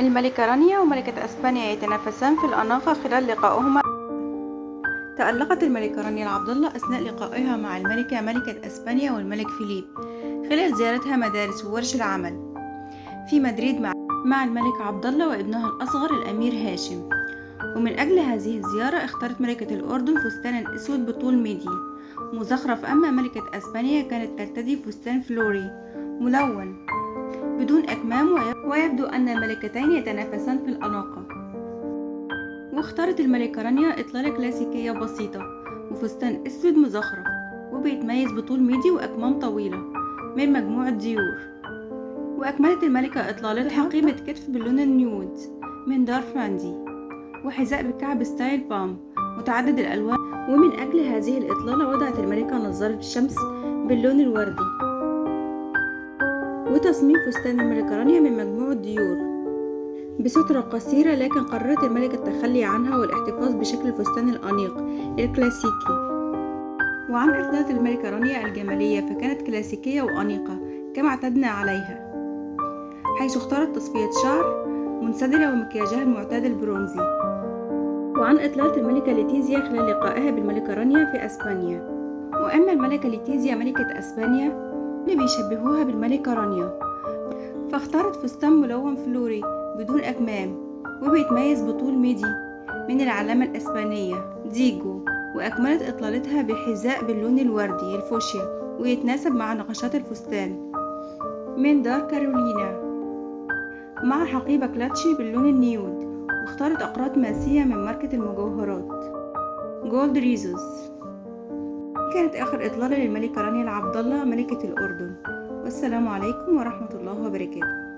الملكة رانيا وملكة أسبانيا يتنافسان في الأناقة خلال لقائهما. تألقت الملكة رانيا العبد الله أثناء لقائها مع ملكة أسبانيا والملك فيليب خلال زيارتها مدارس وورش العمل في مدريد مع الملك عبد الله وابنها الأصغر الأمير هاشم. ومن أجل هذه الزيارة اختارت ملكة الأردن فستانا أسود بطول ميدي مزخرف، أما ملكة أسبانيا كانت ترتدي فستان فلوري ملون بدون أكمام، ويبدو أن الملكتين يتنافسان في الأناقة. واختارت الملكة رانيا إطلالة كلاسيكية بسيطة وفستان أسود مزخرف وبيتميز بطول ميدي وأكمام طويلة من مجموعة ديور. وأكملت الملكة إطلالتها حقيبة كتف باللون النيود من دار فاندي وحذاء بالكعب ستايل بام متعدد الألوان. ومن أجل هذه الإطلالة وضعت الملكة نظارة الشمس باللون الوردي. وتصميم فستان الملكة رانيا من مجموعة ديور بسترة قصيرة، لكن قررت الملكة التخلي عنها والاحتفاظ بشكل الفستان الأنيق الكلاسيكي. وعن إطلالة الملكة رانيا الجمالية فكانت كلاسيكية وأنيقة كما اعتدنا عليها، حيث اختارت تصفية شعر منسدلة ومكياجها المعتاد البرونزي. وعن إطلالة الملكة ليتيزيا خلال لقائها بالملكة رانيا في أسبانيا. وأما الملكة ليتيزيا ملكة أسبانيا اللي بيشبهوها بالملكة رانيا، فاختارت فستان ملون فلوري بدون أكمام وبيتميز بطول ميدي من العلامة الأسبانية ديجو. وأكملت إطلالتها بحذاء باللون الوردي الفوشيا ويتناسب مع نقشات الفستان من دار كارولينا مع حقيبة كلاتشي باللون النيود. واختارت أقراط ماسية من ماركة المجوهرات جولد ريزوس. كانت آخر إطلالة للملكة رانيا العبد الله ملكة الأردن. والسلام عليكم ورحمة الله وبركاته.